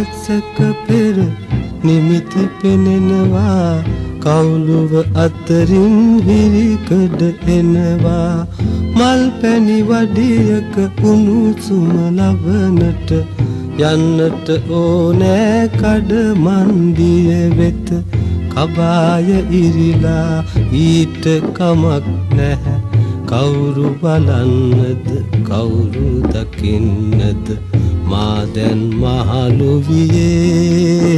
දවසක පෙර නිමිති පෙනෙනවා කවුළුව අතරින් හිරිකඩ එනවා මල් පැණි වඩියක උණුසුම ලබනට යන්නට ඕනෑ කඩ මන්දිය වෙත කබාය ඉරිලා ඊට කමක් නැහැ කවුරු බලන්නද කවුරු දකින්නද මා දැන් මහලු වියේ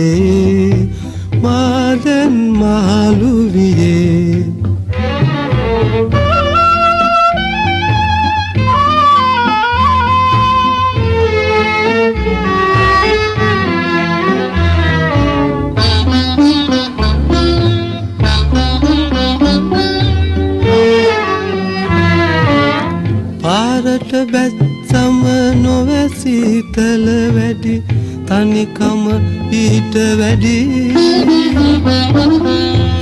මා දැන් මහලු වියේ පාරට බැස්සම නොවැසීතල වැඩි තනිකම ඊට වැඩි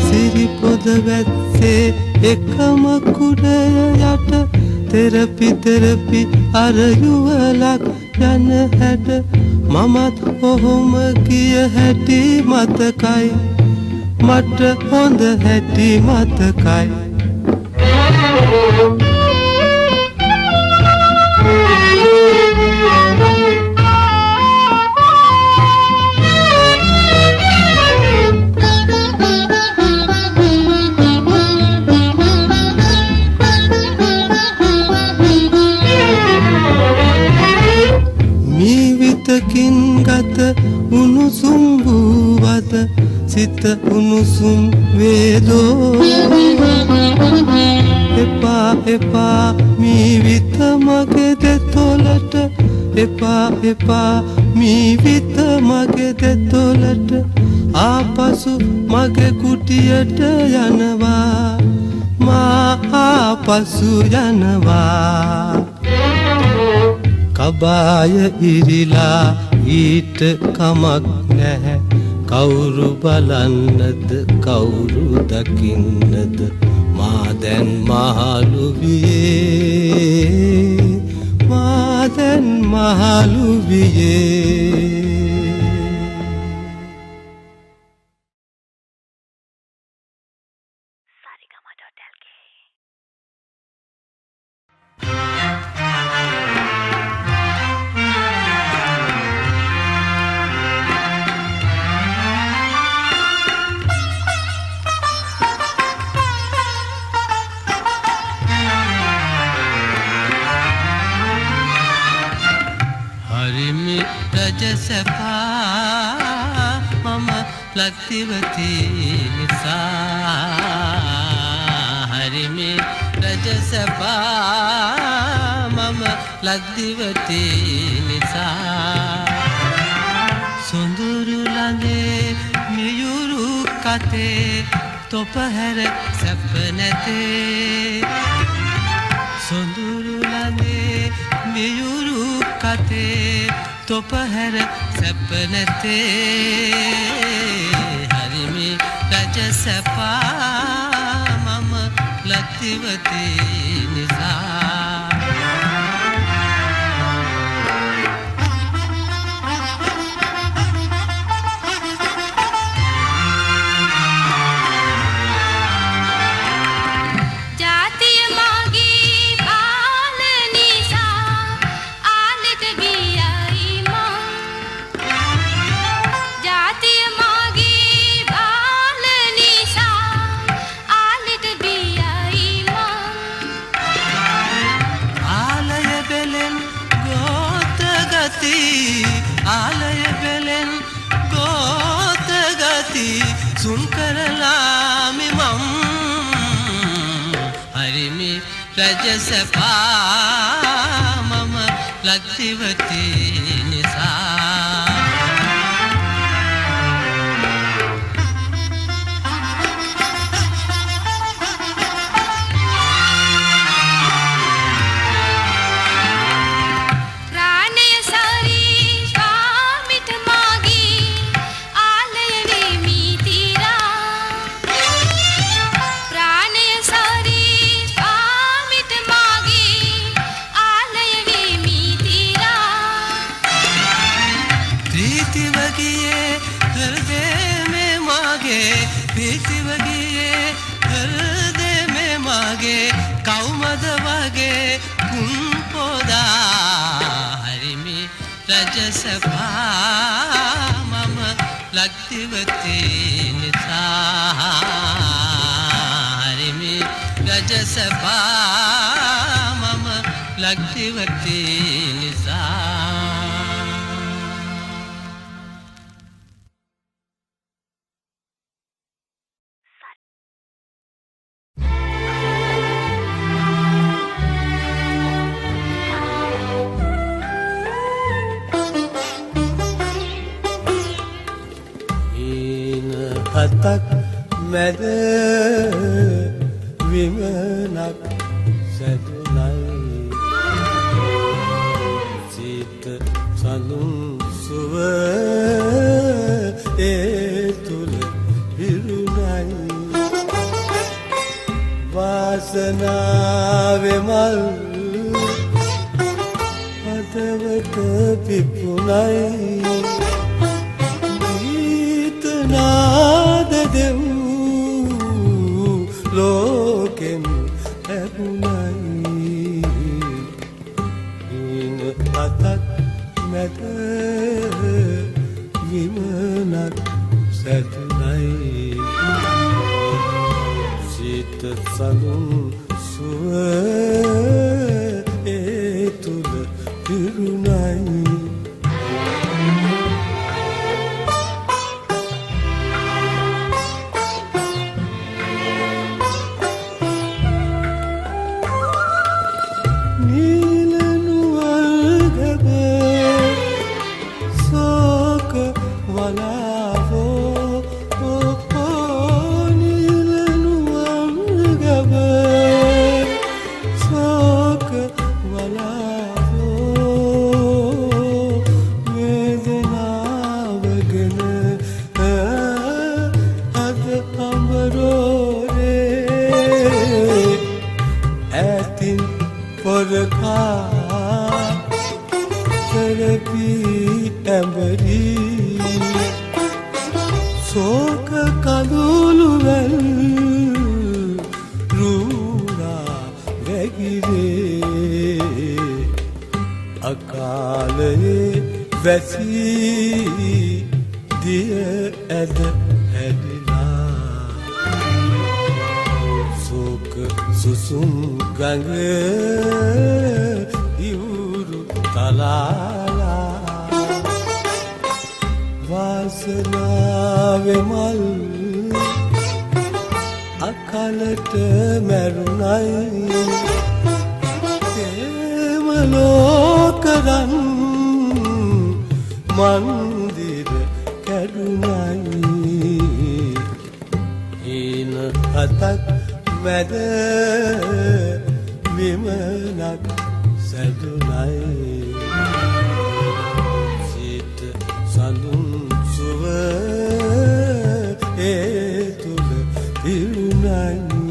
සිරිපොද වැස්සේ එකම කුඩය යට තෙරපි අර යුවලක් යන හැට මමත් ඔහොම කිය හැටි මතකයි මට හොඳ හැටි මතකයි මීවිතකින් ගත උණුසුම් වූවද සිත උණුසුම් වේදෝ එපා මීවිත මගේ දෙතොලට එපා මීවිත මගේ දෙතොලට ආපසු මගේ කුටියට යනවා මා ආපසු යනවා කබාය ඉරිලා ඊට කමක් නැහැ කවුරු බලන්නද කවුරු දකින්නද මා දැන් මහලු වියේ මා දැන් මහලු වියේ රජසපා මම ලක්දිවතී නිසා හරිමේ රජසපා මම ලක්දිවතී නිසා සොඳුරු ළඟේ මියුරු කතේ තොපහැර සැප නැතේ සොඳුරු ළඟේ මියුරු කතේ තොපහැර සැප නැතේ හරිමේ රජසපා මම ලක්දිවතී නිසා ආලය බෙලෙන් ගෝත ගති සුන් කරලා මෙමම් හරිමි රජසපා මම ලක්දිවතී නිසා රජසභා මම ලක්දිවතී නිසා හරිමි රජසභා මම ලක්දිවතී නිසා හතක් මැද විමනක් සැදුනයි සිත සඳුන් සුව ඒ තුල හිරුණයි වාසනාවේ මල් හදවත පිපුණයි නාද දෙව් ලෝකෙන් ඇහුණයි හින අතක් මැද විමනක් සැදුනයි සිත සඳුන් සුව ඒ තුල හිරුණයි සෝක කඳුළුවල් රුණා වැගිරේ අකාලයේ වැසී දිය ඇද හැදිලා සෝක සුසුම් ගඟ ඉවුරු තලාලා වාසනාවේ මල් අකලට මැරුණයි ප්‍රේම ලෝකරන් මන්දිර කැඩුණයි හින හතක් මැද විමනක් සැදුනයි සිත සඳුන් සුව ඒ තුල හිරුණයි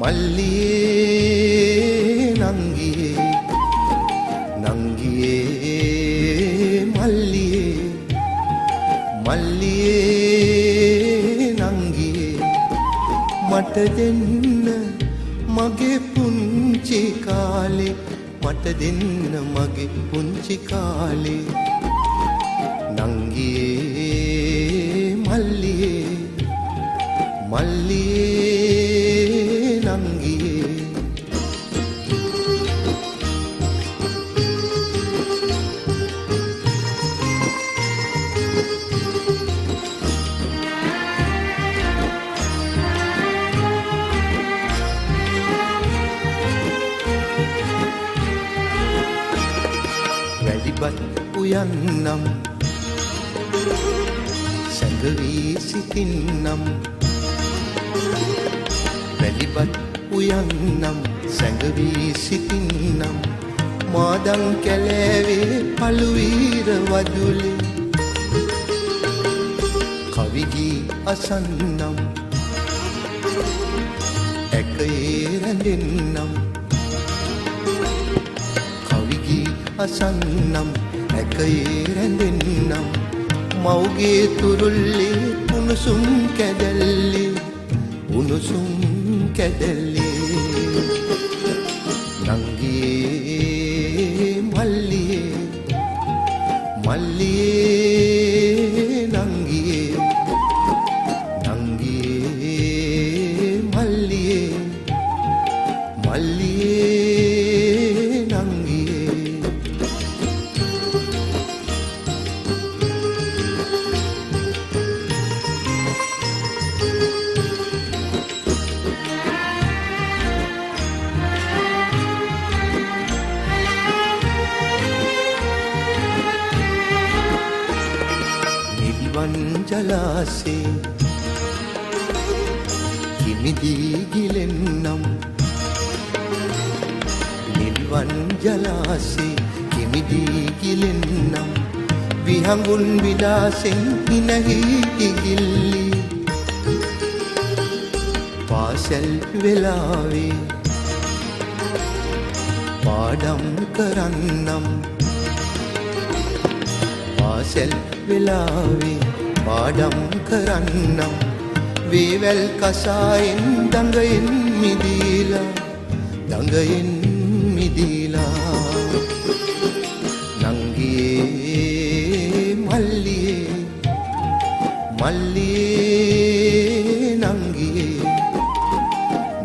මල්ලියේ නංගියේ නංගියේ මල්ලියේ මල්ලියේ නංගියේ මට දෙන්න මගේ පුංචි කාලේ මට දෙන්න මගේ පුංචි කාලේ නංගියේ මල්ලියේ මල්ලියේ නංගියේ වැඩිපත් උයන්නම් සැඟවී සිටින්නම් වැලිපත් උයන්නම් සැඟවී සිටින්නම් මාදන් කැලෑවේ පළුවීර වදුලේ අසන්නම් ඇකයේ රැඳෙන්නම් කවිගී අසන්නම් ඇකයේ රැඳෙන්නම් මව්ගේ තුරුල්ලේ උණුසුම් කැදැල්ලේ උණුසුම් කැදැල්ලේ නංගියේ මල්ලියේ මල්ලියේ නංගියේ නංගියේ මල්ලියේ මල්ලියේ නංගියේ ජලාසේ කිමිදී ගිලෙන්නම් නිල්වන් ජලාසේ කිමිදී ගිලෙන්නම් විහඟුන් විලාසෙන් ඉනහි ඉගිල්ලි පාසල් වෙලාවේ පාඩම් කරන්නම් පාසල් වෙලාවේ පාඩම් කරන්නම් වේවැල් කසායෙන් දඟයෙන් මිදීලා දඟයෙන් මිදීලා නංගියේ මල්ලියේ මල්ලියේ නංගියේ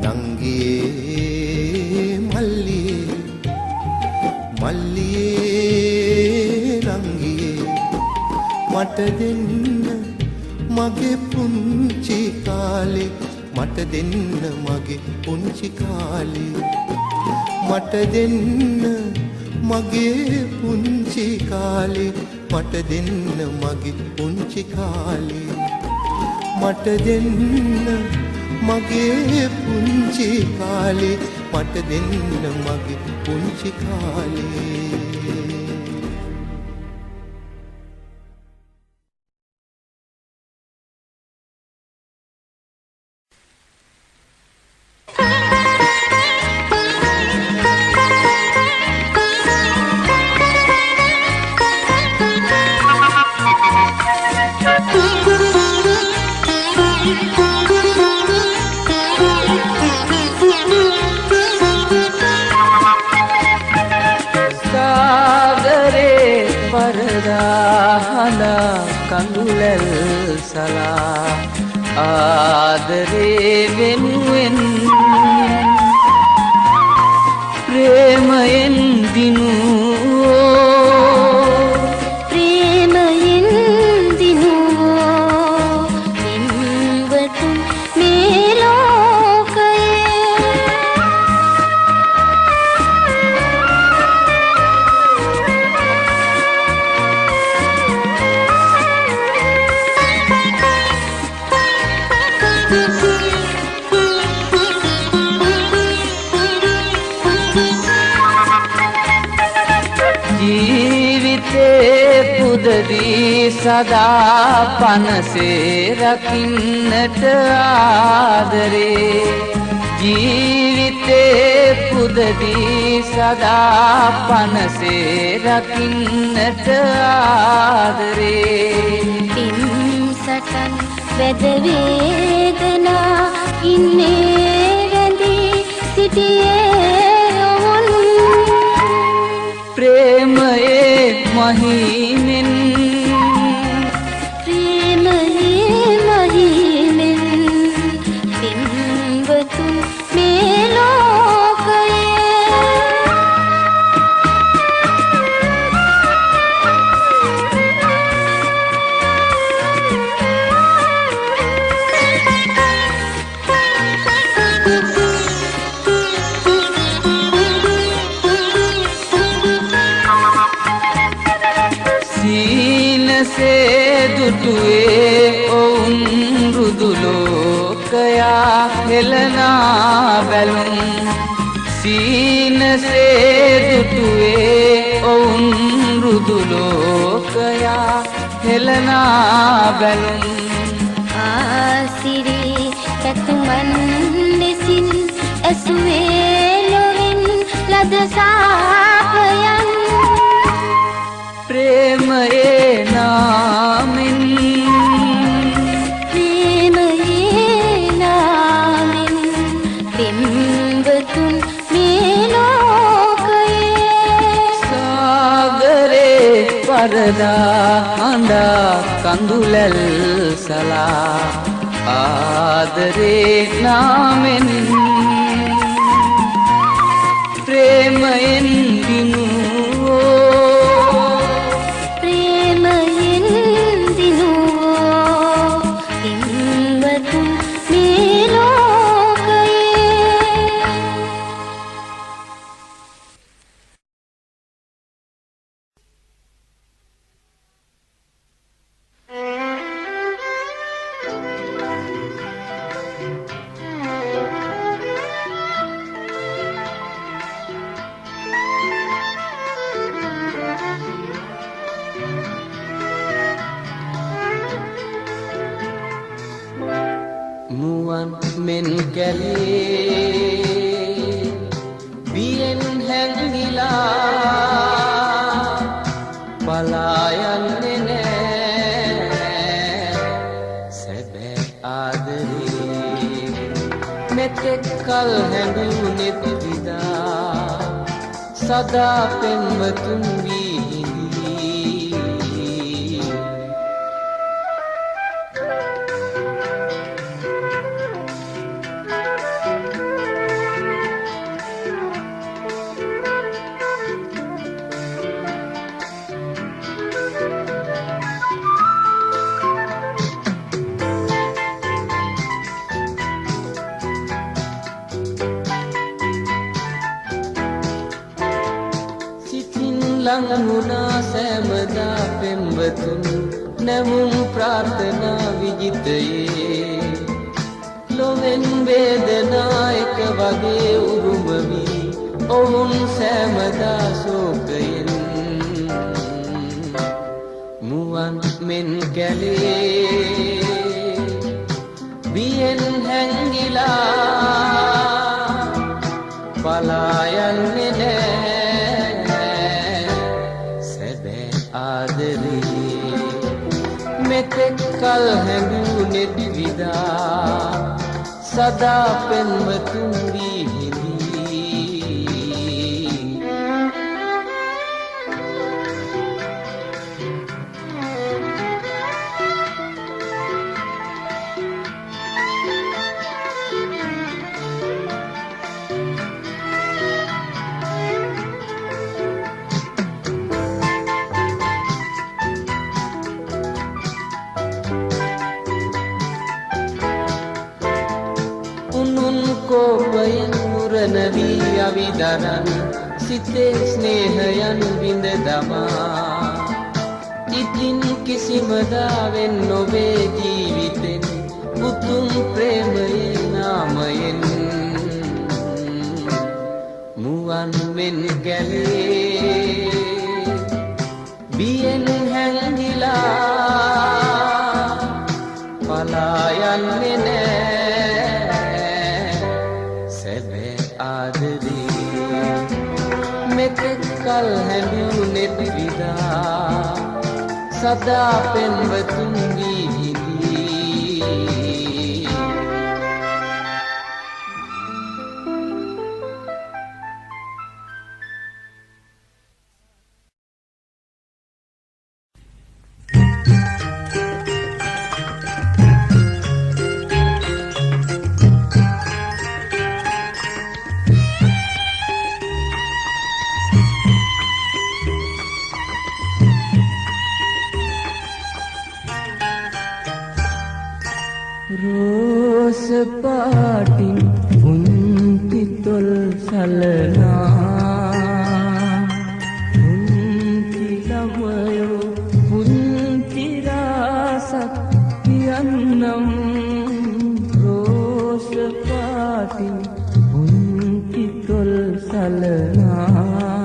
නංගියේ මල්ලියේ මල්ලියේ නංගියේ මට දෙන්න මගේ පුංචි කාලේ මට දෙන්න මගේ පුංචි කාලේ මට දෙන්න මගේ පුංචි කාලේ මට දෙන්න මගේ පුංචි කාලේ මට දෙන්න මගේ පුංචි කාලේ මට දෙන්න මගේ පුංචි කාලේ කඳුලැල් සලා ආදරේ වෙනුවෙන් ප්‍රේමයෙන් දිනුවෝ ප්‍රේමයෙන් දිනුවෝ පින්වතුන් මේ ලෝකයේ පුදදී සදා පනසේ රකින්නට ආදරේ ජීවිතේ පුදදී සදා පනසේ රකින්නට ආදරේ පින් සටන් වැද වේදනා ඉන්නේ රැඳී සිටියේ ඔවුන් ප්‍රේමයේ මහිමෙන් ප්‍රේමයේ මහිමෙන් පින්වතුන් මේ ලෝකයේ දුටුවේ ඔවුන් රුදු ලෝකයා හෙළනා බැලුම් සීනසේ දුටුවේ ඔවුන් රුදු ලෝකයා හෙළනා බැලුම් සිරි පැතුමන් ලෙසින් ඇසුවේ ලොවින් ලද සාපයන් ප්‍රේමයේ නාමෙන් පෙම්වතුන් මේ ලෝකයේ සාගරේ වරදා හඬා කඳුලැල් සලා ආදරේ නාමෙන් ප්‍රේමයෙන් දිනුවෝ ප්‍රේමයෙන් දිනුවෝ පෙම්වතුන් මේ ලෝකයේ මුවන් මෙන් කැලේ බියෙන් හැංගිලා පලා යන්නේ නෑ සැබෑ ආදරේ මෙතෙක් කල් හැඟුණෙත් විදා සදා පෙම්වතුන් වී හිඳී ලංගුණා සෑමදා පෙම්වතුන් නැමුම් ප්‍රාර්ථනා විජිතයේ ලොවෙන් වේදනා එක වගේ උරුමවි ඔවුන් සෑමදා ශෝකයෙන් මුවන් මෙන් කැලේ බියෙන් හැංගිලා පලා යන්නේ නෑ ආදරේ මෙතෙක් කල් හැඟුණෙත් විදා සදා පෙම්වතුන් වී හිඳී කෝපයෙන් මුරණ වී අවිදරන් සිතේ ස්නේහයන් විඳ දමා ඉතින් කිසිම දාවෙන් නොවේ ජීවිතෙන් උතුම් ප්‍රේමයේ නාමයෙන් මුවන් මෙන් කැලේ බියෙන් හැංගිලා පලා යන්නේ නෑ ආදරේ මෙතෙක් කල් හැඟුණෙත් විදා සදා පෙම්වතුන් වී හිඳී රෝස පාටින් පුන්ති තොල් සලනා පුන්ති ළමයෝ පුන්ති රාසක් කියන්නම් රෝස පාටින් පුන්ති තොල් සලනා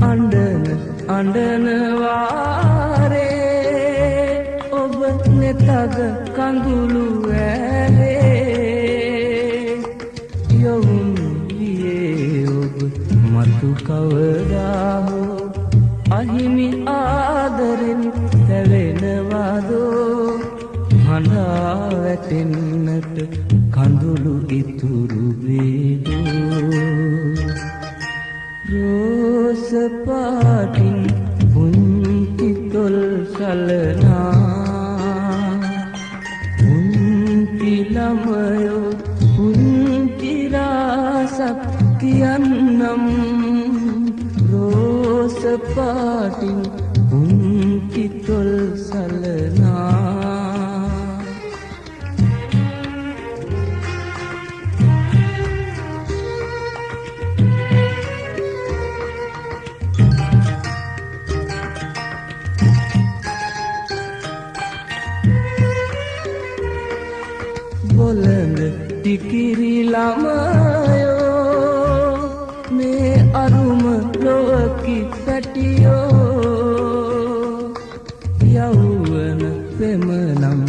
අඬන අඬන වාරේ ඔබ නෙතග කඳුළු ඇරේ යොවුන් වියේ ඔබ මතු කවදා හෝ අහිමි ආදරෙන් තැවෙනවාදෝ හඬා වැටෙන්නට කඳුළු ඉතුරු වේදෝ රෝස පාටින් පුංචි තොල් සලනා පුංචි ළමයෝ පුංචි රාසක් කියන්නම් රෝස පාටින් පුංචි තොල් සලනා බොලඳ ටිකිරි ළමයෝ මේ අරුම ලොවකි පැටියෝ යෞවන පෙමනම්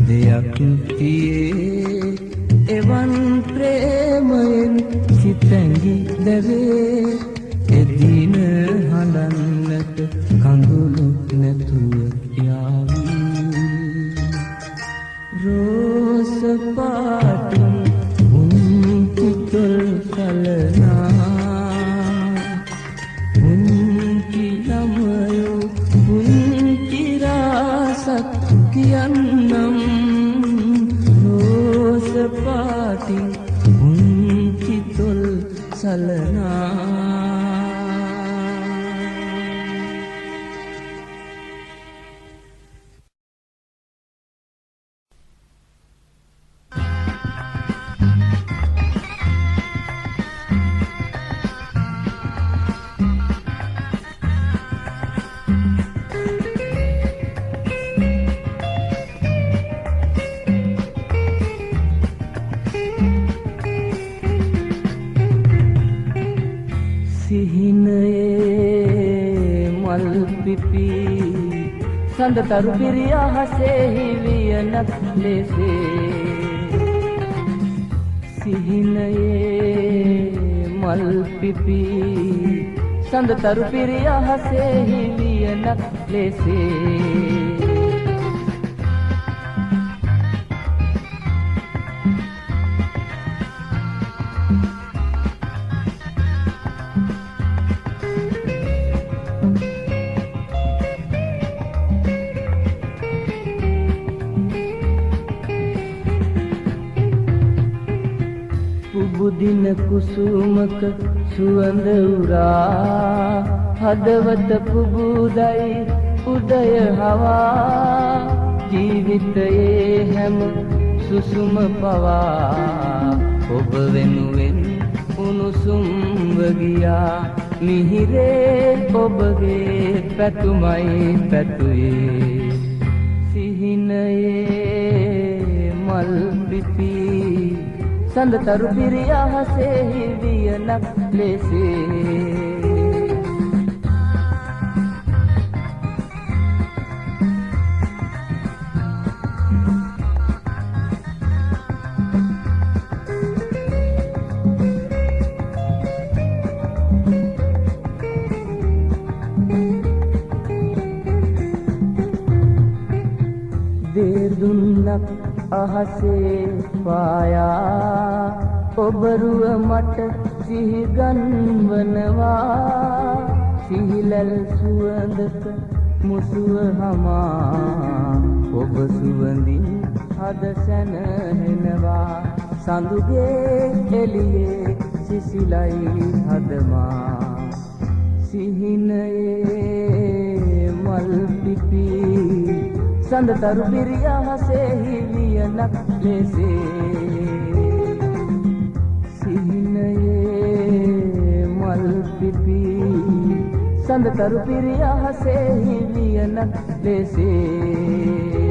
දෙයක් තියේ එවන් ප්‍රේමයෙන් සිතැඟි දැවේ එදින හඬන්නට කඳුළු නැතුව යාවී රෝස පාටින් පුංචි තොල් සලනා පුංචි ළමයෝ පුංචි රාසක් කියන්නම් රෝස පාටින් පුංචි තොල් සලනා සිහිනයේ මල් පිපි සඳ තරු පිරිය හසෙහි වියනක් ලෙසේ සිහිනයේ මල් පිපි සඳ තරු පිරිය හසෙහි වියනක් ලෙසේ පුබුදින කුසුමක සුවඳ උරා හදවත පුබුදයි උදය හවා ජීවිතයේ හැම සුසුම පවා ඔබ වෙනුවෙන් උණුසුම්ව ගියා මිහිරේ ඔබගේ පැතුමයි පැතුයේ සිහිනයේ මල් පිපි සඳ තරු පිරිය හසෙහි වියනක් ලෙසේ දේදුන්නක් අහසේ පායා ඔබරුව මට සිහිගන්වනවා සිහිලල් සුවඳක මුසුව හමා ඔබ සුවඳින් හද සැනහෙනවා සඳුගේ එළියේ සිසිලයි හදමා සිහිනයේ මල් පිපි සඳ තරු පිරිය හසෙහි වියනක් ලෙසේ සිහිනයේ මල් පිපි සඳ තරු පිරිය හසෙහි වියනක් ලෙසේ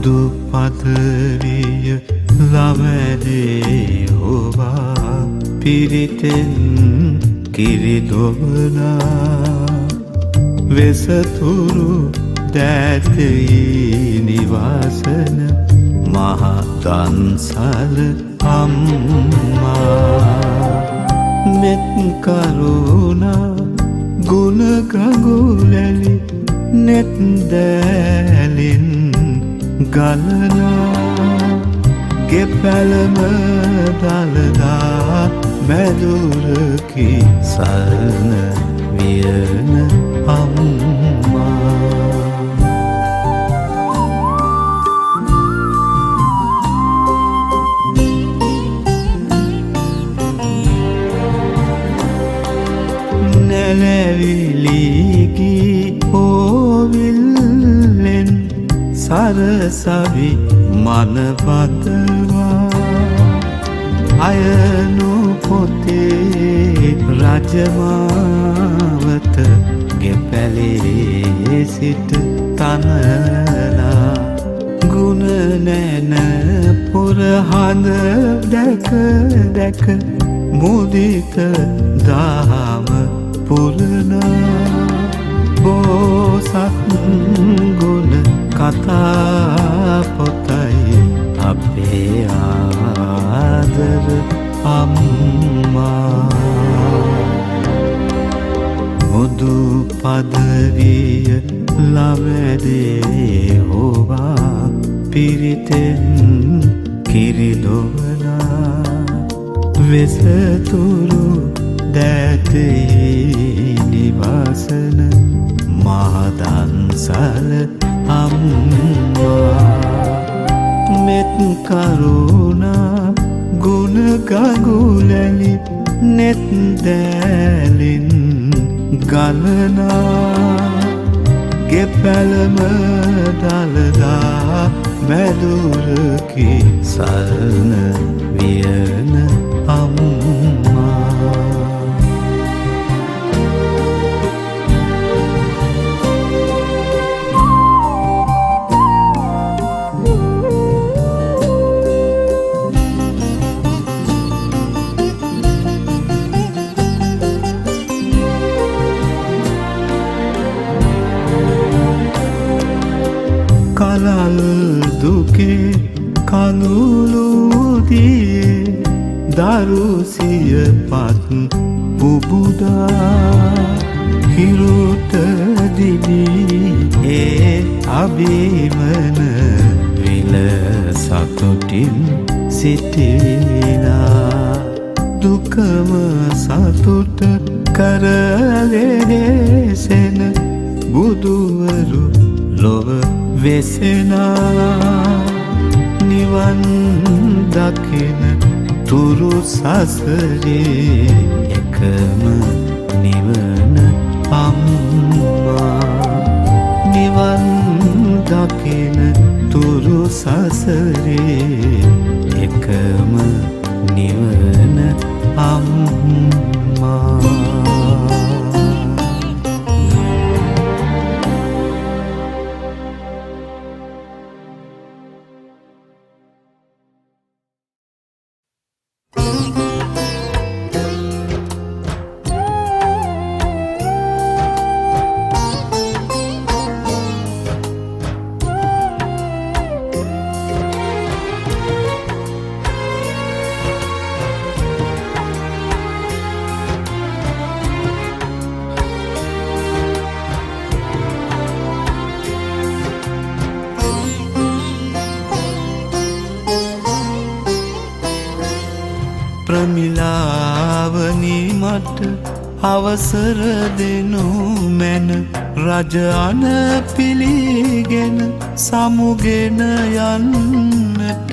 මුදු පදවිය ළමැදේ හොවා පිරිතෙන් කිරිදොබනා වෙසතුරු දැතයි නිවාසන මහදන්සල අම්මා මෙත් කරුණා ගුණ ගඟුලැලි නෙත් දැලින් ගලනා ගෙපැලම දළදා මැදුරකි සල්න වියන අම්මා නැලැවිලිගී ඕවිල්ලෙන් සරසවි මනපතවා අයනු පොතේ රජමාවත ගෙපැලේ සිට තනලා ගුණ නැන පුරහඳ දැක දැක මුදිත දහම පුරනා බෝසත් ගුණ කතා පොතයි අපේ ආදර අම්මා මුදු පදවිය ළමැදේ හොවා පිරිතෙන් කිරිදොවනා වෙසතුරු දැතේ නිවාසන මහදන්සල අම්මා මෙත් කරුණා ගුණ ගඟුලැලි නෙත් දැලින් ගලනා ගෙපැලම දළදා මැදුරකි සල්න වියන අම්මා කලල් දුකේ කඳුළුදියේ දරුසිය පත් බුබුදා හිරුට දිදී ඒ අභිමන විල සතුටින් සිටිනා දුකම සතුට කරලෙසෙන බුදුවරු ලොව වෙසෙනා නිවන් දකින තුරු සසරේ එකම නිවන අම්මා නිවන් දකින තුරු සසරේ එකම නිවන අම්මා ප්‍රමිලාවනි මට අවසර දෙනු මැන රජ අන පිළිගෙන සමුගෙන යන්නට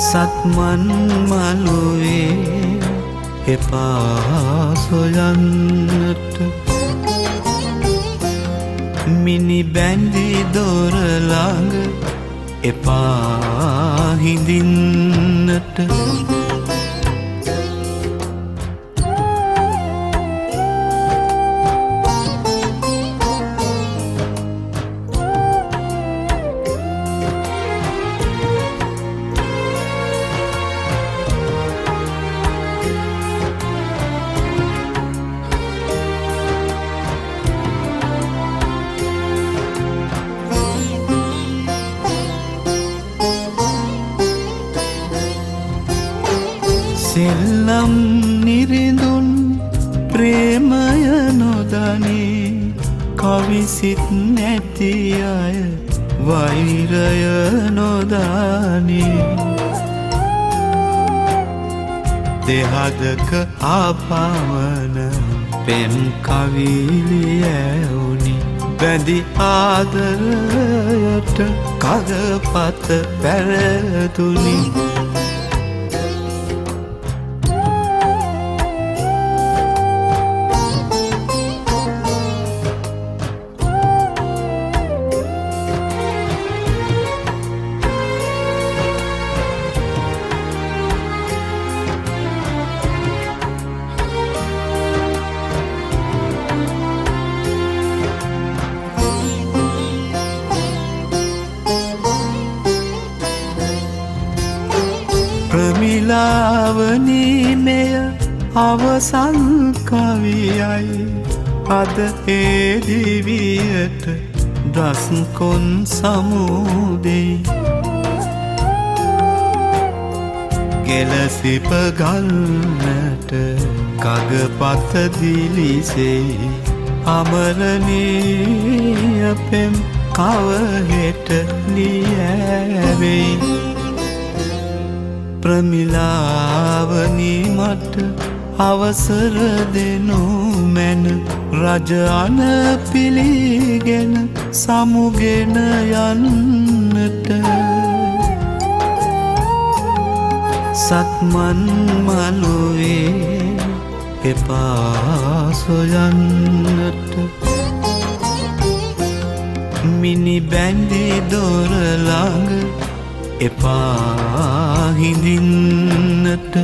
සත්මන් මළුවේ එපා සොයන්නට මිනි බැඳි දොර ළඟ එපා හිඳින්නට යම් නිරිඳුන් ප්‍රේමය නොදනී කවිසිත් නැති අය වෛරය නොදනී දෙහදක ආපවන පෙම් කවිලියවුනි බැඳි ආදරයට කගපත පැරදුනි ප්‍රමිලාවනී මෙය අවසන් කවියයි අද ඒ දිවියට දස්කොන් සමුදෙයි ගෙලසිප ගල්නට කගපත දිලිසෙයි අමරණීය පෙම් කවහෙට ලියැවෙයි ප්‍රමිලාවනී මට අවසර දෙනු මැන රජ අන පිළිගෙන සමුගෙන යන්නට සත්මන් මළුවේ එපා සොයන්නට මිනි බැඳි දොර ළඟ එපා හිඳින්නට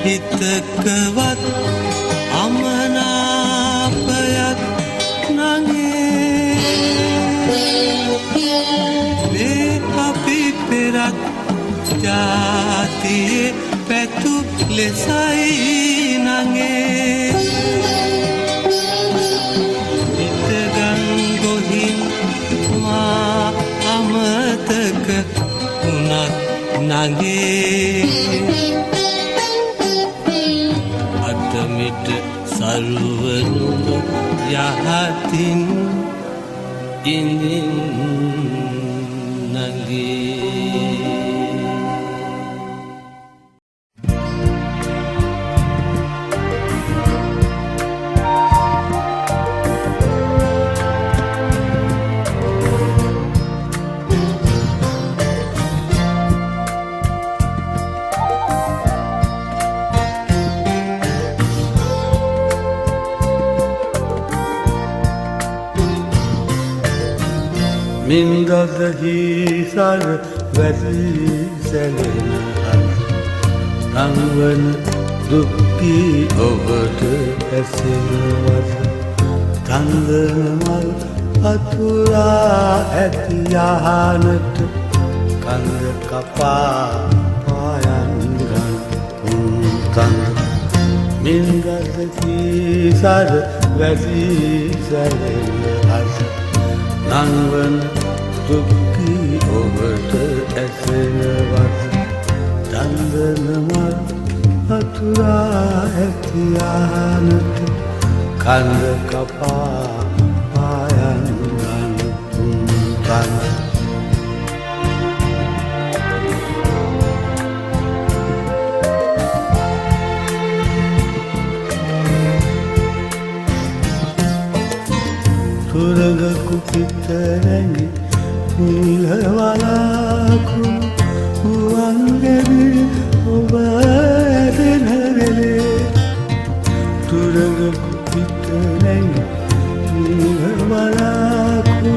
හිතකවත් අමනාපයක් නගේ මේ අපි පෙරත් ජාතියේ පැතු ලෙසයි නගේ හිතගන් ගොහින් මා අමතක වුණත් නගේ අතමිට සල් අතින් ඉඳින් නගේ මින්දදහි සර වැසි සැලෙන රංවන දුක්කී ඔබට ඇසෙනවස තන්දමල් අතුරා ඇති යහනට කඳ කපා පායන්ගන් උන්තන් මින්දදහි සර වැසි සැලෙන නංවන දුක්කී ඔබට ඇසෙනවත් දන්දනමල් අතුරා ඇතියානට කන්ද කපා පායන්ගන් උන්තන් තුරගකු පිතරැඟි නිලවලාකු හුවන්ගෙවි ඔබ ඇදෙන වෙලේ තුරගකු පිතරැඟි නිලවලාකු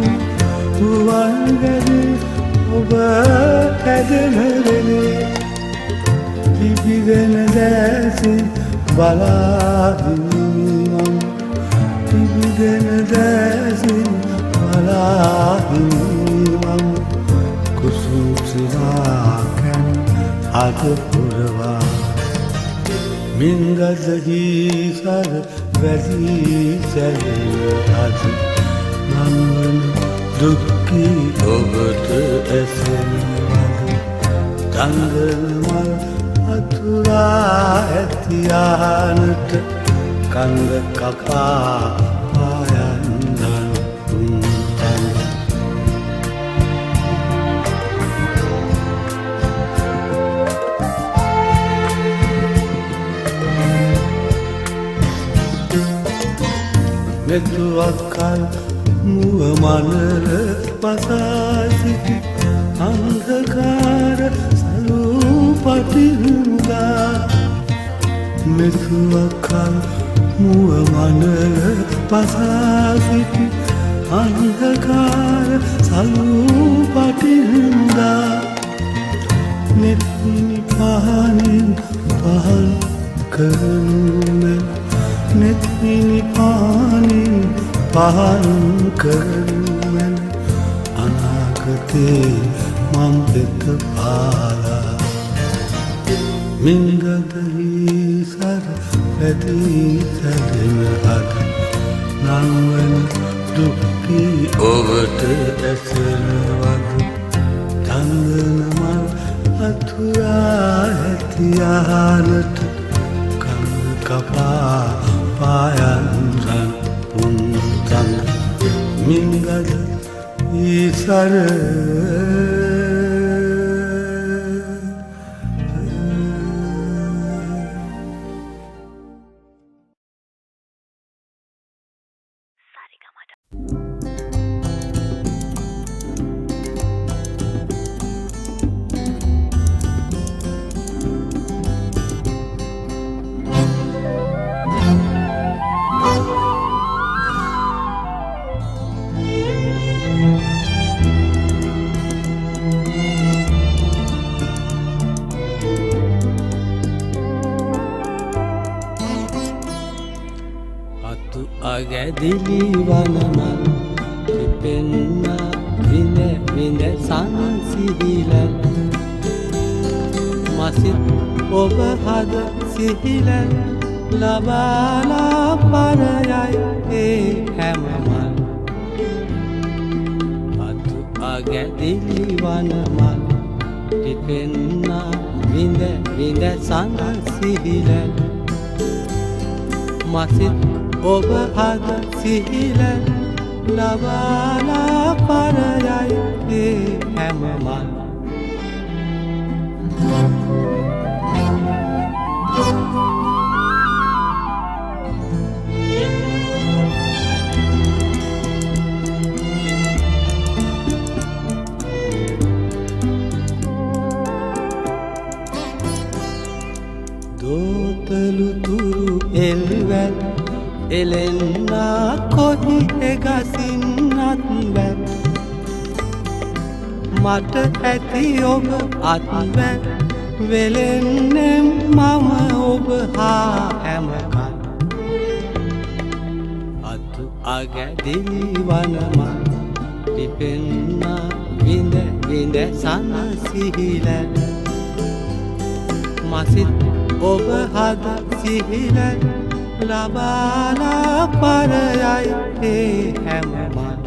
හුවන්ගෙවි ඔබ ඇදෙන වෙලේ පිපිදෙන දැසින් බලාහිමම් පිබිදෙන දැසින් බලාහිමම් කුසුම්සිනාකැන් අද පුරවා මින්දදහි සර වැසී සැලෙන අද නංවන දුක්කී ඔබට ඇසෙනවද තන්දමල් අතුරා ඇතියානට කන්ද කපා පායන්දන් උන්තන් මෙතුවක්කල් මුව මනල පසා සිටි අන්ධකාර සලූ පටිරුදා මෙතුවක්කල් මුව මනල පසා සිටි අන්ධකාර සලූ පටිරුදා නෙත්මිනි පහනින් පහන් කරනුමෙන් නෙත්මිනි පහනින් පහන් කරනුමෙන් අනාගතේ මම් වෙත පාලා මින්දදහි සර වැදී සැලෙන අද නංවන දුක්කී ඔබට ඇසෙනවද තන්දනමල් අතුරා ඇතියානට කඳ කපා පායන්සන් උන්තන් මින්දද ඊසර අගැදිලි වනමල් පිපෙන්න විඳ විඳ සංසිහිල මසිත් ඔබ හද සිහිල ලබාලා පරයයි ඒ හැමමල් අතු අගැදිලි වනමල් පිපෙන්න විඳ විඳ සංසිහිල මසිත් ඔබ හද සිහිල ලබාලා පරයයි ඒ හැම මල් දෝතලුතුරු එල්වැල් එලෙන්නා කොහි එගසින්නත් වැල් මට ඇති ඔබ අත්වැල් වෙලෙන්නෙම් මම ඔබ හා හැමකල් අතු අගැදිලි වනමල් පිපෙන්නා විඳ විඳ සනසිහිලැල් මසිත් ඔබ හද සිහිල ලබාලා පරයයි ඒ හැම මල්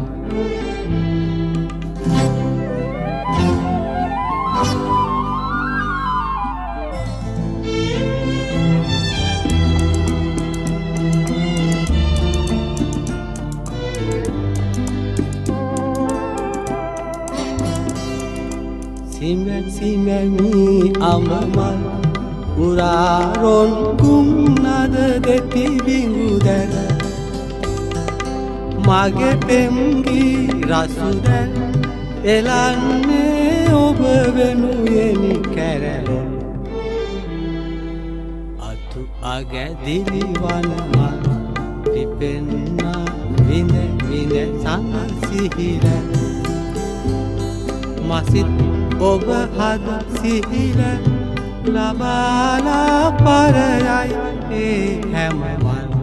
සිමැක් සිමැමි අමමල් උරාරොන් කුම්නද දෙති බිඟුදැන මගේ පෙම්ගී රසුදැන් එලන්නේ ඔබ වෙනුයෙනි කැරලොන් අතු අගැදිලි වනමල් පිපෙන්නා විඳ විඳ සනසිහිල මසිත් ඔබ හද සිහිල ලබාලා පරයයි ඒ හැම මල්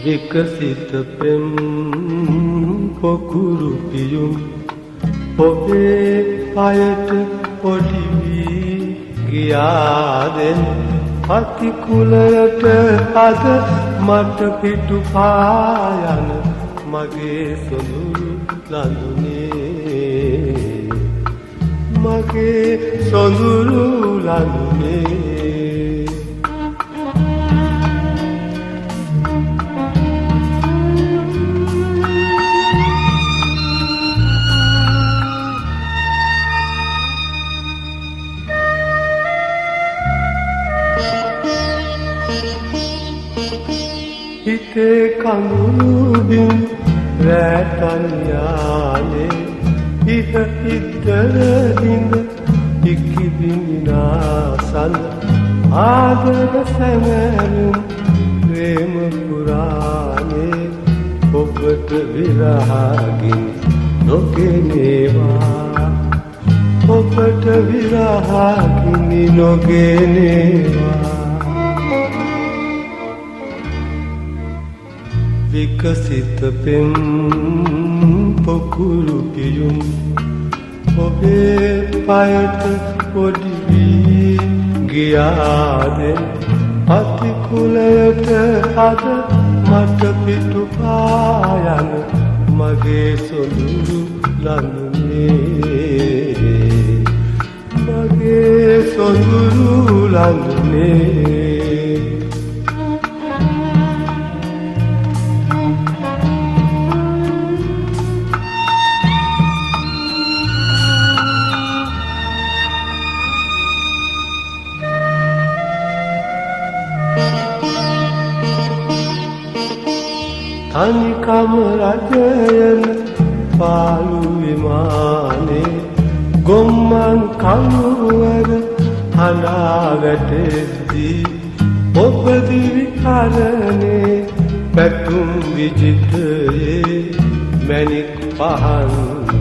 විකසිත පෙම් පොකුරු පියුම් ඔබේ අයට පොඩි වී ගියාදෙන් අතිකුලයට අද මට පිටු පායන මගේ සොඳුරු ලඳුනේ මගේ සොඳුරු ලඳුනේ හිතේ කඳුළුබිම් රැටන්යානේ හිත හිතරදින්ද ඉක්කිබිනාසන් ආදර සැමැරුම් ප්‍රේම පුරානේ ඔබට විරහගින් නොගෙනේවා ඔබට විරහගිනි නොගෙනේවා විකසිත පෙම් පොකුරු පියුම් ඔබේ පයට පොඩි වී ගියාදෙන් අතිකුලයට අද මට පිටු පායන මගේ සොඳුරු ලඳුනේ මගේ සොඳුරු ලඳුනේ තනිකම රජයන පාලු විමානේ ගොම්මන් කනුවර හඬා වැටෙද්දී ඔබ දිවි කරනේ පැතුම් විජිතයේ මැණික් පහන්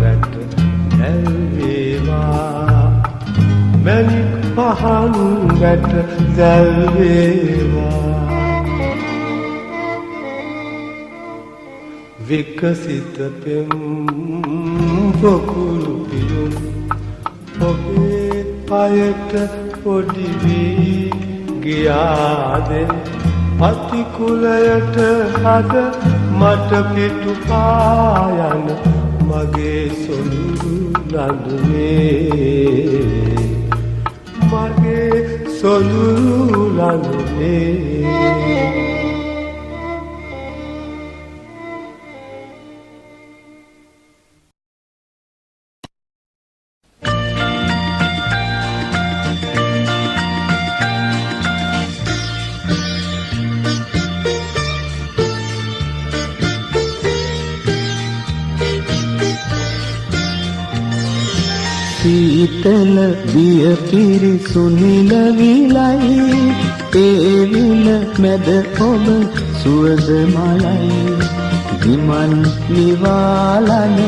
වැට දැල්වේවා මැණික් පහන් වැට දැල්වේවා විකසිත පෙම් පොකුළු පියුම් ඔබේ පයට පොඩි වී ගියාද පතිකුලයට අද මට පිටු පායන මගේ සොඳුරු ලඳුනේ මගේ සොඳුරු ලඳුනේ සීතල දිය පිරිසුනිල විලයි ඒ විල මැද ඔබ සුවඳ මලයි විමන් නිවාලන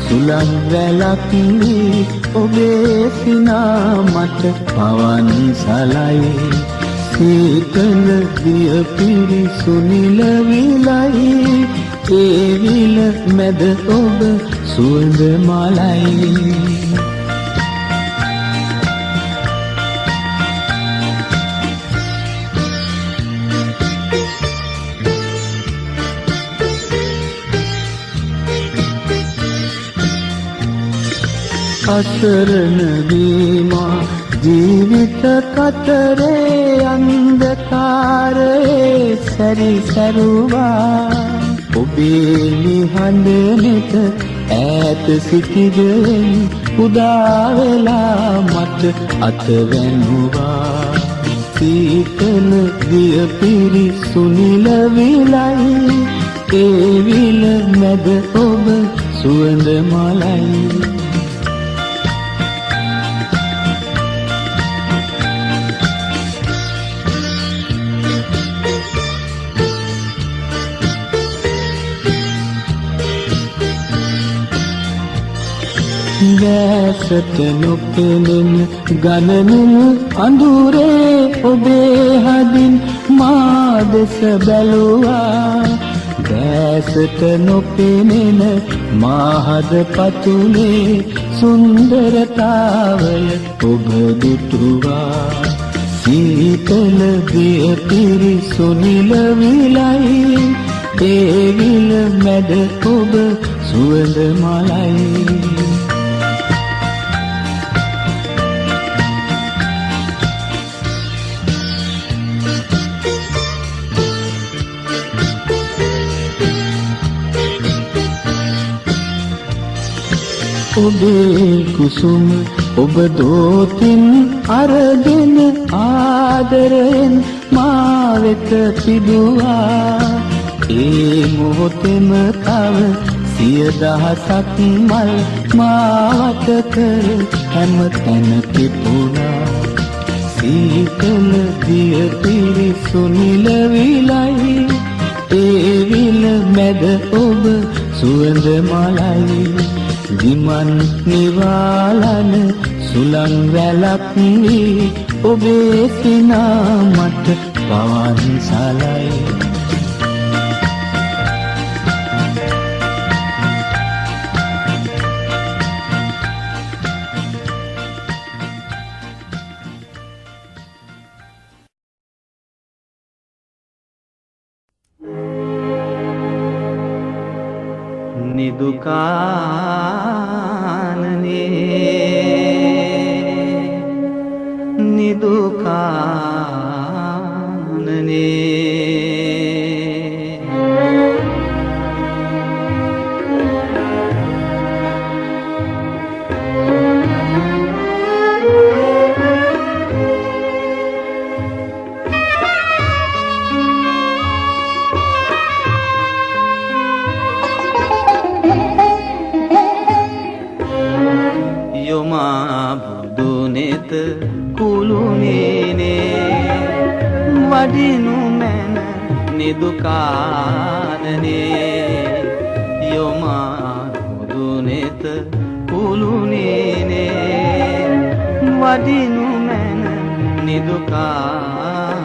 සුළං වැලක් වී ඔබේ සිනා මට පවන් සලයි සීතල දිය පිරිසුනිල විලයි ඒ විල මැද ඔබ සුවඳ මලයි අසරණ වීමා ජීවිත කතරේ අන්ධකාරයේ සැරිසරුවා ඔබේ නිහඬ නෙත ඈත සිටිදෙන් උදා වෙලා මට අතවැන්නුවා සීතල දිය පිරිසුනිල විලයි ඒ විල මැද ඔබ සුවඳ මලයි දැසට නොපෙනෙන ගණනුම අඳුරේ ඔබේ හදින් මා දෙස බැලුවා දැසට නොපෙනෙන මා හද පතුලේ සුන්දරතාවය ඔබ දුටුවා සීතල දිය පිරිසුනිල විලයි ඒ විල මැද ඔබ සුවඳ මලයි ඔබේ කුසුම ඔබ දෝතින් අරගෙන ආදරයෙන් මා වෙත පිදුවා ඒ මොහොතෙම තව 100,000ක් මල් මාවත කර හැම තැන පිපුණා සීතල දිය පිරිසුනිල විලයි ඒ විල මැද ඔබ සුවඳ මලයි විමන් නිවාලන සුළං වැලක් වී ඔබේ සිනා මට පවන් සලයි නිදුකානනේ නිදුකානනේ බුදුනෙත කුළුනේනේ වඩිනු මැන නිදුකානනේ යොමා කුළුණේනේ වඩිනු මැන නිදුකානනේ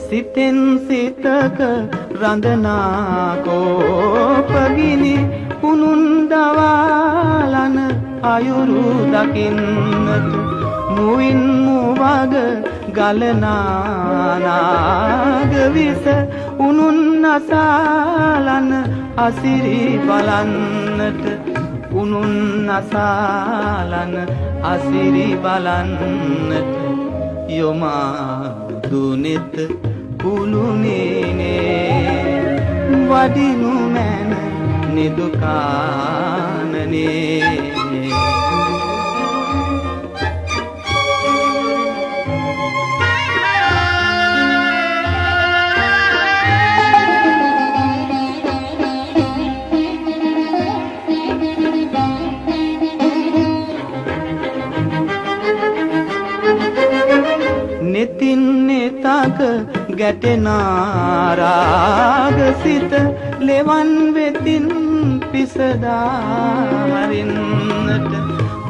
සිතෙන් සිතක රඳනා කෝපගිනි පුනුන් දවාලන අයුරු දකින්නට මුවින් මුවග ගලනානාග විස උනුන් අසාලන අසිරි බලන්නට උනුන් අසාලන අසිරි බලන්නට යොමා දුනෙත කුළුණේනේ වඩිනු මැන නිදුකානනේ නෙතින් නෙතක ගැටෙනාරාග සිත ලෙවන් වෙතින් පිසදාහරින්නට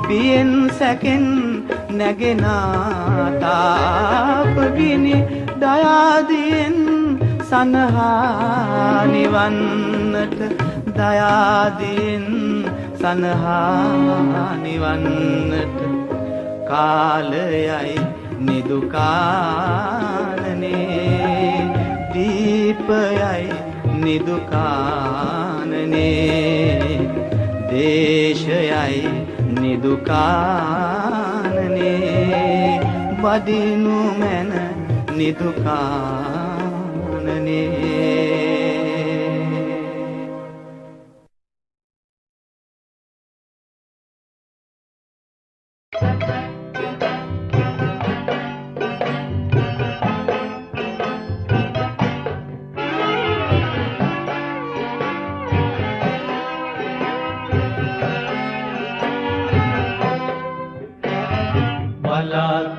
පියෙන් සැකෙන් නැගෙනාතාපගිනි දයාදියෙන් සනහා නිවන්නට දයාදියෙන් සනහා නිවන්නට කාලයයි නිදුකානනේ දීපයයි නිදුකානනේ දේශයයි නිදුකානනේ වඩිනු මැන නිදුකානනේ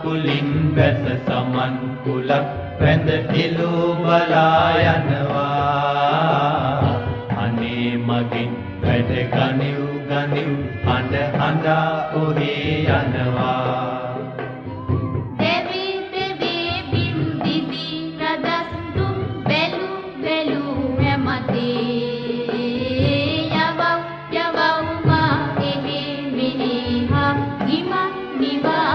කුලින් වැස සමන් කුලක් වැඳ එළු බලා යනවා අනේ මගින් වැඩ ගනිව් ගනිව් හඬ හඬා ඔහේ යනවා දෙවි දෙවි බිම් දිවි රදස් තුම් බැලු බැලු හැමතේ යවව් යවව් මා එහි මිනිහා හිමන් නිවා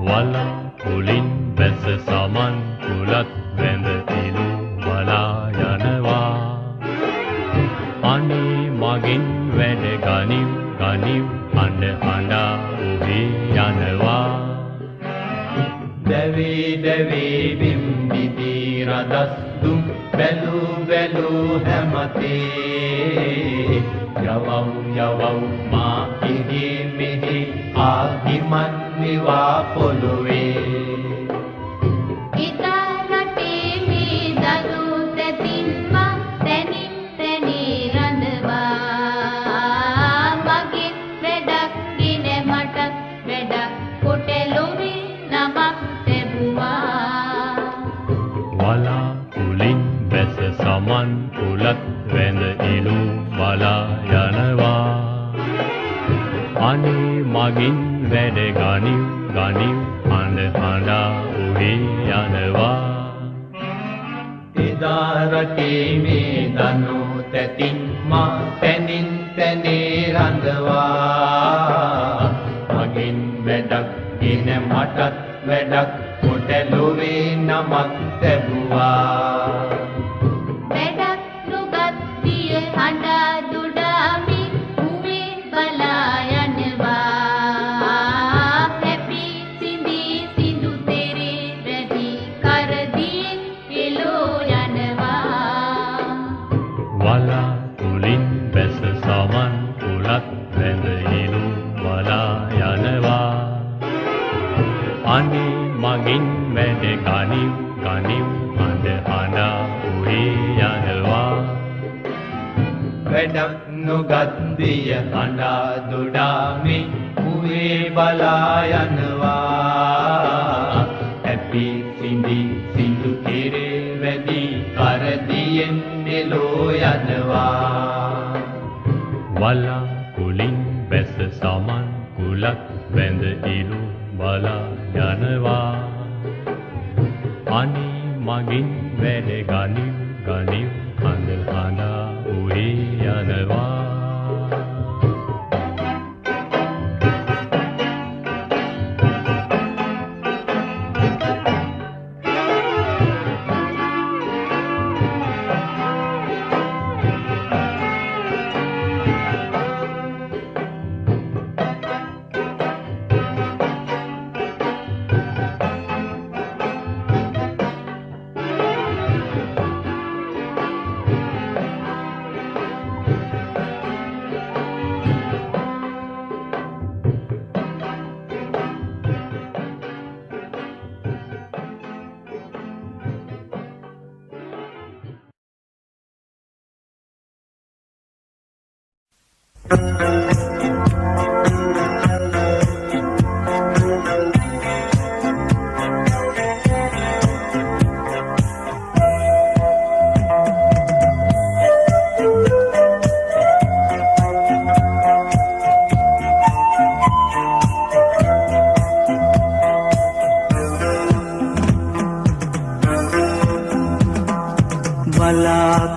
වලා කුලින් වැස සමන් කුලත් වැඳ එළු බලා යනවා අනේ මගින් වැඩ ගනිව් ගනිව් හඬ හඬා ඔහේ යනවා දැවි දැවි බිම් දිදි රදස් දුම් බැලු බැලු හැමතේ යවව් යවව් මා එහි මෙහි ආහිමන් නිවා පොළොවේ ඉතා රටේ මේ දරු තැතින් මා තැනින් තැනී රඳවා මගෙන් වැඩක් ගෙන මට වැඩක් කොට ලොවේ නමක් තැබුවා වලා කුලින් වැස සමන් කුලත් වැඳ එළු බලා යනවා අනේ මගින් වැඩ ගනිව් ගනිව් හඬ හඬා ඔහේ යනවා එදා රටේ මේ දනු තැතින් මා තැනින් තැනේ රඳවා මගින් වැඩක් ගෙන මටත් වැඩක් කොට ලොවේ නමක් තැබුවා වැඩක් නුගත් පිය හඬා දුඩාමි උවේ බලා යනවා හැපි සිඳි සිඳු තෙරේ රැදි කරදීන් එලෝ යනවා වලා කුලින් වැස සමන් කුලත් වැඳ එළු බලා යනවා අනේ මගින් වැඩ ගනිව් ගනිව් වැඩක් නොගත් දිය අඬා දොඩාමේ මුවේ බලා යනවා ඇපි සිඳි සිඳු කෙරේ වැඩි කරදියෙන් එලෝ යනවා වලා කුලින් බැස සමන් කුලක් වැඳ ඉලු බලා යනවා අනි මගින් වැඩ ගනිව් ගනිව් කඳ හඬා උහි යනවා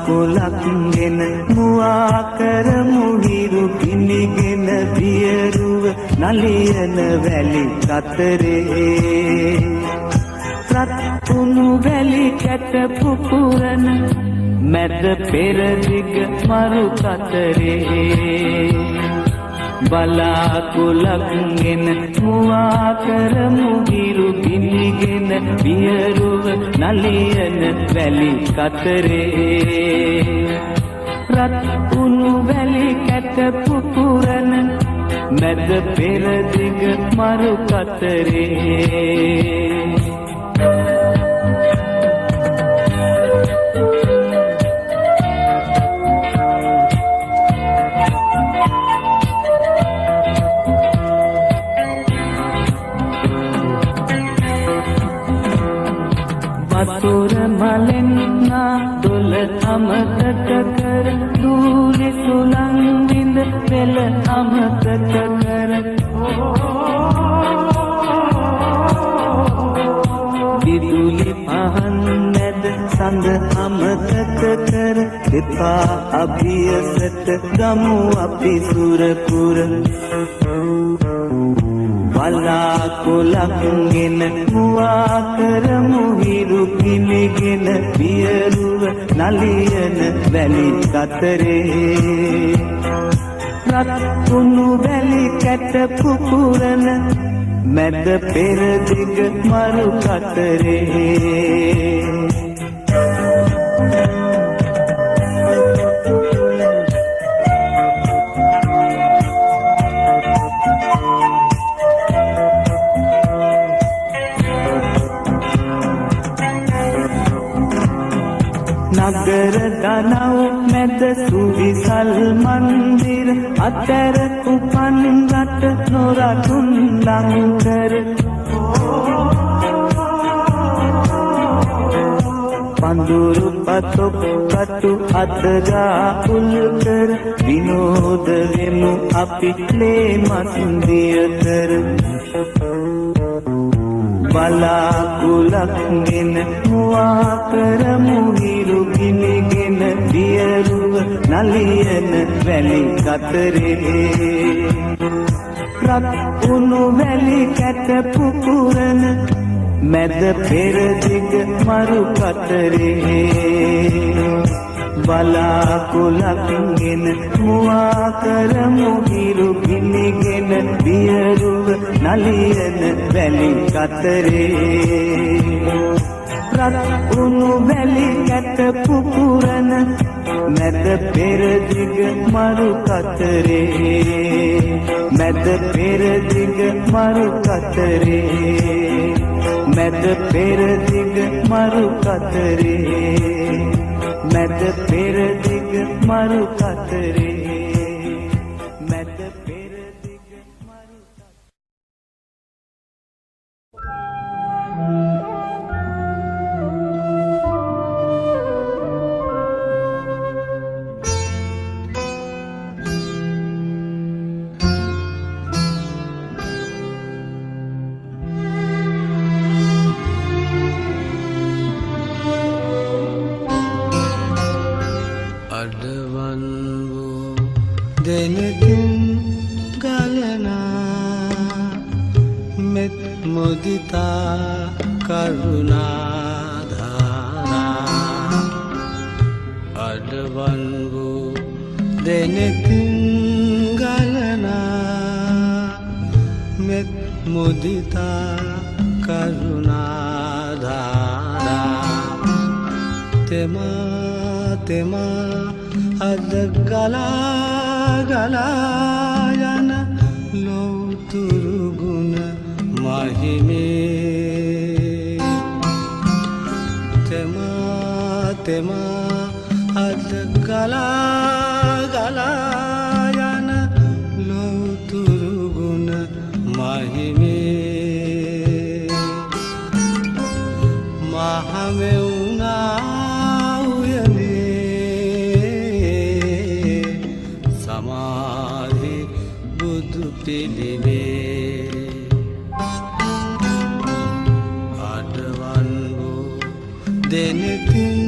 කුලක්ගෙන මුවා කරමු හිරු කිනිගෙන දියරුව නලියන වැලි කතරේ රත්තුණු වැලි කැට පුපුරන මැද පෙරදිග මරු කතරේ බලා කුලක්ගෙන මුවා කරමු හිරු කිනිගෙන දියරුව නලියන වැලි කතරේ රත්තුණු වැලි කැට පුපුරන මැද පෙරදිග මරු කතරේ වතුර මලෙන් නාදොල අමතක කර දූලි සුළං විඳ පෙළ අමතක කර විදුලි පහන් නැද සඳ අමතක කර දෙපා අභියසට ගමු අපි සුරපුර බලා කුලක්ගෙන මුවා කරමු හිරු කිනිගෙන පියරුව නලියන වැලි කතරේ රත්තුණු වැලි කැට පුපුරන මැද පෙරදිග මරු කතරේ නගර දනව් මැද සුවිසල් මන්දිර අතර උපන් රට නොරටුන් ලංකර පඳුරු පතොක් කටු අතගා උල්කර විනෝද වෙමු අපි ලේ මස්දිය කර බලා කුලක්ගෙන මුවා කරමු හිරු කිනිගෙන දියරුව නලියන වැලි කතරේ රත්තුණු වැලි කැට පුපුරන මැද පෙරදිග මරු කතරේ බලා කුලක්ගෙන මුවා කරමු හිරු කිනිගෙන දියරුව නලියන වැලි කතරේ රත්තුණු වැලි කැට පුපුරන මැද පෙරදිග මරු කතරේ මැද පෙරදිග මරු කතරේ මැද පෙරදිග මරු කතරේ මැද පෙරදිග දිග මරු කතරේ මැද පෙර දිග මරු අඩවන් වූ දෙනකින් ගලනා මෙත් මුදිතා කරුණාධාරා අඩවන් වූ දෙනකින් ගලනා මෙත් මුදිතා කරුණාධාරා තෙමා අද ගලා ගලා යන ලෝතුරු ගුණ මහිමේ තෙමා අද ගලා ගලා යන ලෝතුරු ගුණ මහිමේ මහමෙවුනා සමාධි බුදු පිළිමේ අඩවන් වූ දෙනකින්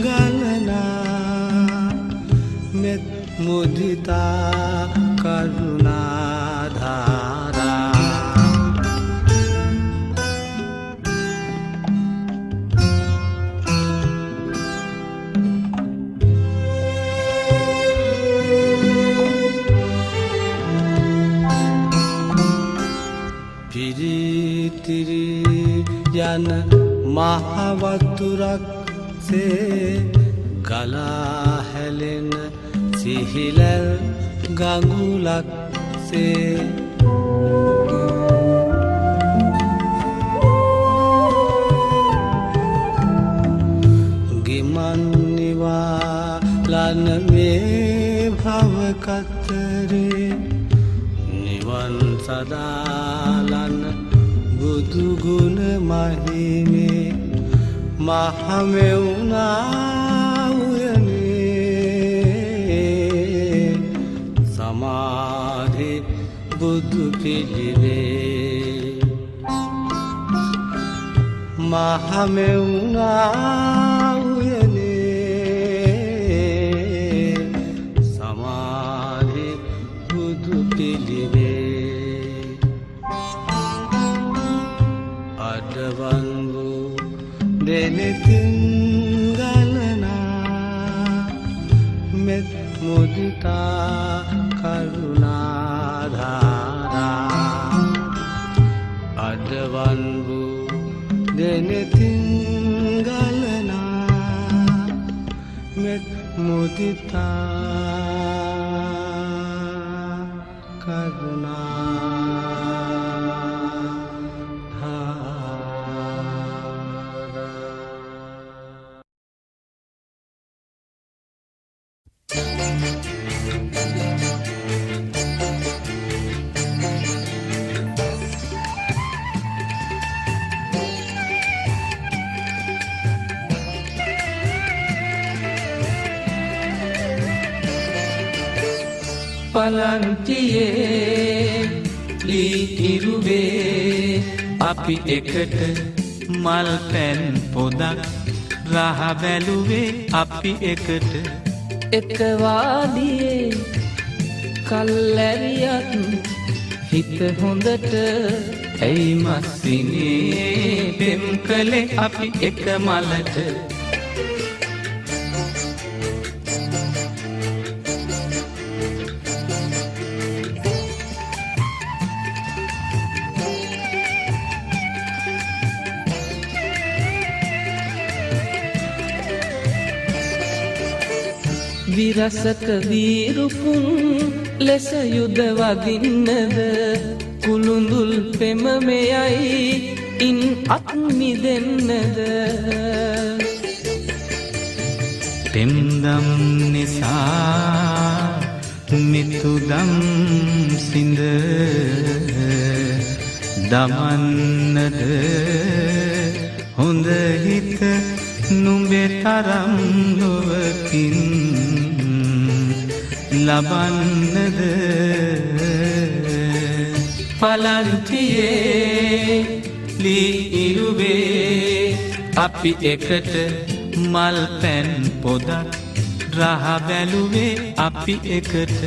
ගලනා මෙත් මුදිතා කරුණාධාරා පිරිතිරි යන මහවතුරක් සේ ගලා හැලෙන සිහිලල් ගඟුලක් සේ ගිමන් නිවාලන මේ භව කතරේ නිවන් සදාලන බුදු ගුණ මහිමේ මහමෙවුනා උයනේ සමාධි බුදු පිළිමේ මහමෙවුනා උයනේ සමාධි බුදු පිළිමේ අඩවන් වූ දෙනකින් ගලනා මෙත් මුදිතා කරුණාධාරා අඩවන් වූ දෙනකින් ගලනා මෙත් මුදිතා පලංචියේ ලී ඉරුවේ අපි එකට මල් පැන් පොදක් රහ බැලුවේ අපි එකට එකවාදියේ කල්ලැරියත් හිත හොඳට ඇයි මස්සිනේ පෙම් කළේ අපි එක මලට විරසක වීරුපුන් ලෙස යුද වදින්නද කුළුඳුල් පෙමමෙයයි ඉන් අත් මිදෙන්නද පෙම්දම් නිසා මිතුදම් සිඳ දමන්නද හොඳ හිත නුඹේ තරම් ලොවකින් ලබන්නද පලන්තියේ ලී ඉරුවේ අපි එකට මල් පැන් පොදක් රහ බැලුවේ අපි එකට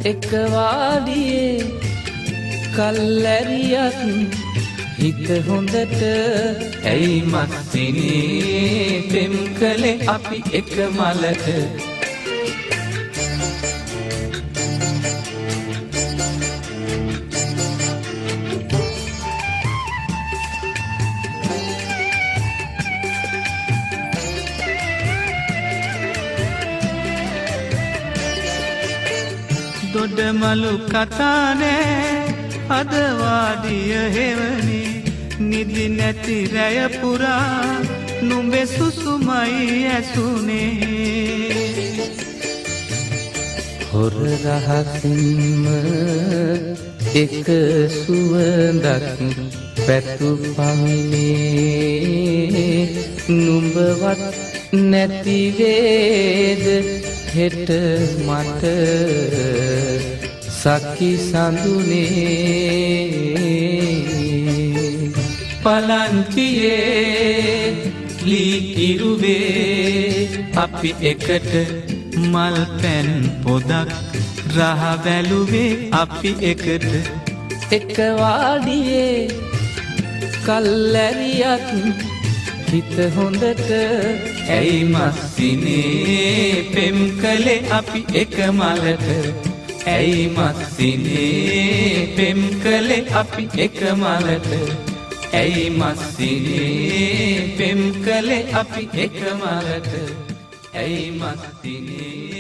එක වාඩියේ කල්ලැරියක් හිත හොඳට ඇයි මස්සිනේ පෙම් කළේ අපි එක මලට දොඩමලු කතානෑ අදවාඩිය හෙවනි නිදි නැති රැය පුරා නුඹේ සුසුමයි ඇසුනේ හොර රහසින්ම එක සුවඳක් පැතු පමිනේ නුඹවත් නැතිවේද හෙට මට සකි සඳුනේ පලංචියේ ලී ඉරුවේ අපි එකට මල් පැන් පොදක් රහ බැලුවේ අපි එකට එක වාඩියේ කල්ලැරියක් හිත හොඳට ඇයි මස්සිනේ පෙම් කළේ අපි එක මලට ඇයි මස්සිනේ පෙම් කළේ අපි එක මලට ඇයි මස්සිනේ පෙම් කළේ අපි එක මලට ඇයි මස්සිනේ